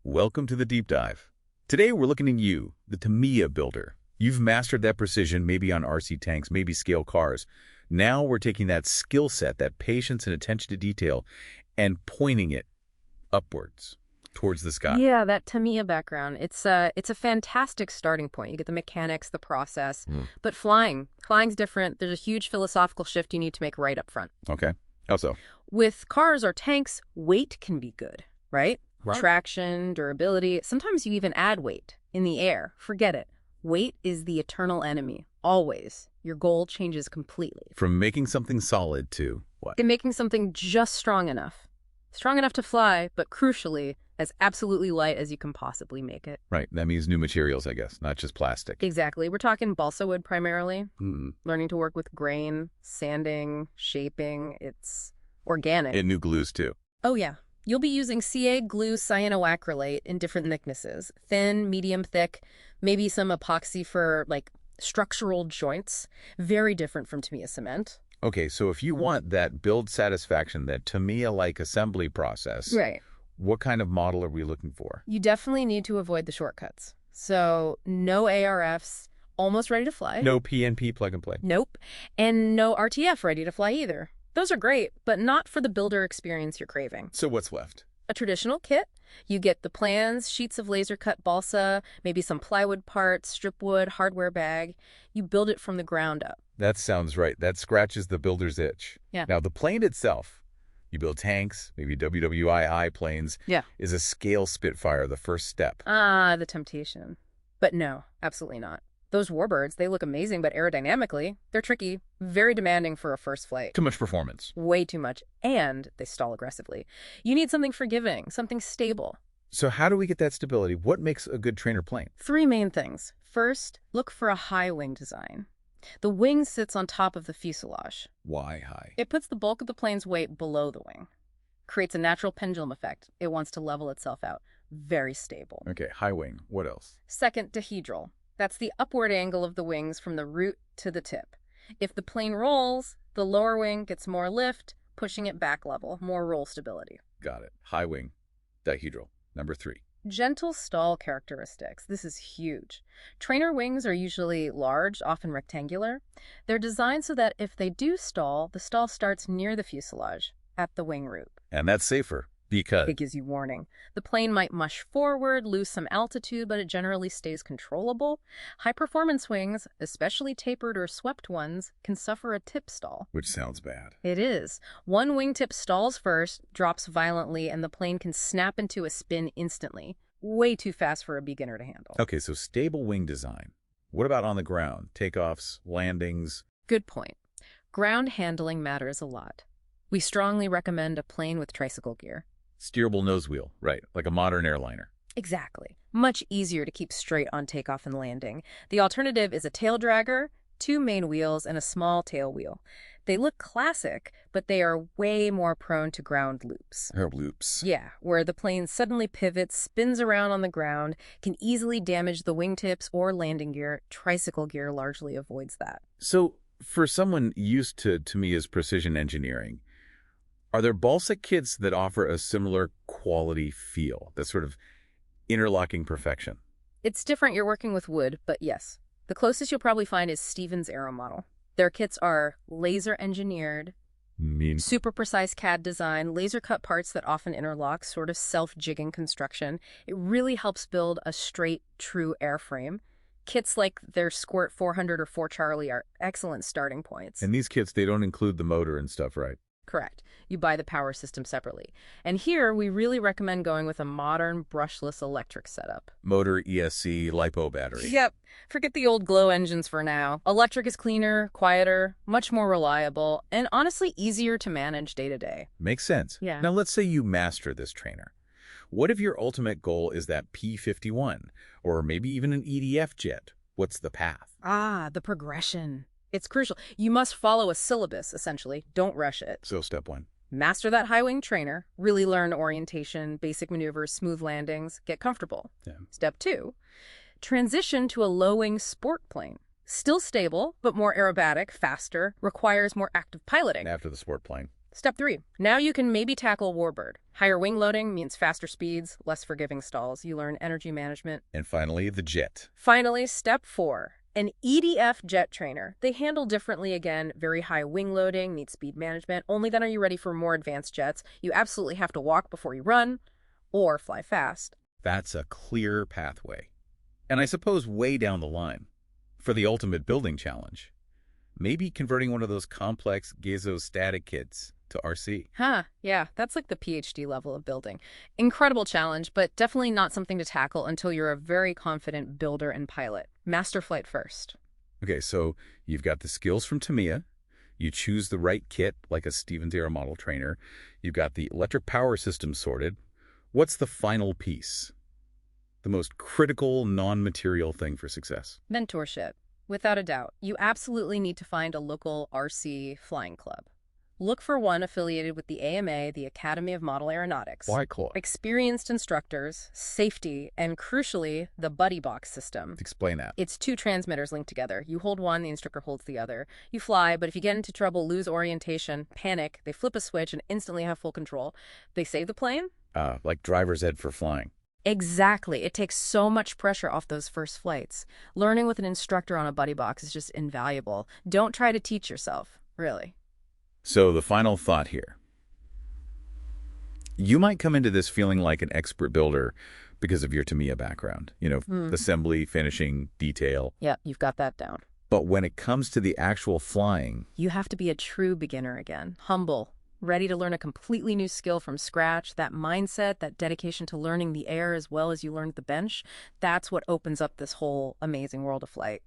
Welcome to the deep dive. Today we're looking at you, the Tamiya builder. You've mastered that precision maybe on RC tanks, maybe scale cars. Now we're taking that skill set, that patience and attention to detail, and pointing it upwards towards the sky. Yeah, that Tamiya background, it's a fantastic starting point. You get the mechanics, the process, but flying's different. There's a huge philosophical shift you need to make right up front. Okay. How so? With cars or tanks, weight can be good, right? Right. Traction, durability. Sometimes you even add weight in the air. Forget it. Weight is the eternal enemy. Always. Your goal changes completely. From making something solid to what? And making something just strong enough. Strong enough to fly, but crucially, as absolutely light as you can possibly make it. Right. That means new materials, I guess, not just plastic. Exactly. We're talking balsa wood primarily. Mm. Learning to work with grain, sanding, shaping. It's organic. And new glues, too. Oh, yeah. You'll be using CA glue cyanoacrylate in different thicknesses. Thin, medium, thick, maybe some epoxy for, like, structural joints. Very different from Tamiya cement. Okay, so if you want that build satisfaction, that Tamiya-like assembly process, Right. what kind of model are we looking for? You definitely need to avoid the shortcuts. So no ARFs, almost ready to fly. No PNP plug and play. Nope. And no RTF ready to fly either. Those are great, but not for the builder experience you're craving. So what's left? A traditional kit. You get the plans, sheets of laser-cut balsa, maybe some plywood parts, strip wood, hardware bag. You build it from the ground up. That sounds right. That scratches the builder's itch. Yeah. Now, the plane itself, you build tanks, maybe WWII planes, Yeah. is a scale Spitfire the first step. Ah, the temptation. But no, absolutely not. Those warbirds, they look amazing, but aerodynamically, they're tricky, very demanding for a first flight. Too much performance. Way too much, and they stall aggressively. You need something forgiving, something stable. So how do we get that stability? What makes a good trainer plane? 3 main things. First, look for a high wing design. The wing sits on top of the fuselage. Why high? It puts the bulk of the plane's weight below the wing. Creates a natural pendulum effect. It wants to level itself out. Very stable. Okay, high wing. What else? Second, dihedral. That's the upward angle of the wings from the root to the tip. If the plane rolls, the lower wing gets more lift, pushing it back level, more roll stability. Got it. High wing. Dihedral. Number 3. Gentle stall characteristics. This is huge. Trainer wings are usually large, often rectangular. They're designed so that if they do stall, the stall starts near the fuselage, at the wing root. And that's safer because... It gives you warning. The plane might mush forward, lose some altitude, but it generally stays controllable. High-performance wings, especially tapered or swept ones, can suffer a tip stall. Which sounds bad. It is. One wingtip stalls first, drops violently, and the plane can snap into a spin instantly. Way too fast for a beginner to handle. Okay, so stable wing design. What about on the ground? Takeoffs, landings? Good point. Ground handling matters a lot. We strongly recommend a plane with tricycle gear. Steerable nose wheel, right, like a modern airliner. Exactly. Much easier to keep straight on takeoff and landing. The alternative is a tail dragger, 2 main wheels, and a small tail wheel. They look classic, but they are way more prone to ground loops. Loops. Yeah, where the plane suddenly pivots, spins around on the ground, can easily damage the wingtips or landing gear. Tricycle gear largely avoids that. So, for someone used to Tamiya's precision engineering, are there balsa kits that offer a similar quality feel, that sort of interlocking perfection? It's different, you're working with wood, but yes. The closest you'll probably find is Stevens Aero Model. Their kits are laser engineered, super precise CAD design, laser cut parts that often interlock, sort of self-jigging construction. It really helps build a straight, true airframe. Kits like their Squirt 400 or 4 Charlie are excellent starting points. And these kits, they don't include the motor and stuff, right? Correct. You buy the power system separately. And here, we really recommend going with a modern, brushless electric setup. Motor, ESC, LiPo battery. Yep. Forget the old glow engines for now. Electric is cleaner, quieter, much more reliable, and honestly easier to manage day to day. Makes sense. Yeah. Now, let's say you master this trainer. What if your ultimate goal is that P-51, or maybe even an EDF jet? What's the path? Ah, the progression. It's crucial. You must follow a syllabus, essentially. Don't rush it. So step 1. Master that high-wing trainer. Really learn orientation, basic maneuvers, smooth landings. Get comfortable. Yeah. Step 2. Transition to a low-wing sport plane. Still stable, but more aerobatic, faster, requires more active piloting. After the sport plane. Step 3. Now you can maybe tackle warbird. Higher wing loading means faster speeds, less forgiving stalls. You learn energy management. And finally, the jet. Finally, step 4. An EDF jet trainer. They handle differently again, very high wing loading, need speed management. Only then are you ready for more advanced jets. You absolutely have to walk before you run or fly fast. That's a clear pathway. And I suppose way down the line, for the ultimate building challenge, maybe converting one of those complex gasostatic kits to RC. Yeah, that's like the PhD level of building. Incredible challenge, but definitely not something to tackle until you're a very confident builder and pilot. Master flight first. Okay, so you've got the skills from Tamiya. You choose the right kit, like a Stevens Aero model trainer. You've got the electric power system sorted. What's the final piece? The most critical, non-material thing for success? Mentorship. Without a doubt, you absolutely need to find a local RC flying club. Look for one affiliated with the AMA, the Academy of Model Aeronautics. Why club? Experienced instructors, safety, and crucially, the buddy box system. Explain that. It's 2 transmitters linked together. You hold one, the instructor holds the other. You fly, but if you get into trouble, lose orientation, panic, they flip a switch and instantly have full control. They save the plane? Like driver's ed for flying. Exactly. It takes so much pressure off those first flights. Learning with an instructor on a buddy box is just invaluable. Don't try to teach yourself, really. So the final thought here. You might come into this feeling like an expert builder because of your Tamiya background. Assembly, finishing, detail. Yeah, you've got that down. But when it comes to the actual flying, You have to be a true beginner again. Humble. Ready to learn a completely new skill from scratch. That mindset, that dedication to learning the air as well as you learned the bench, that's what opens up this whole amazing world of flight.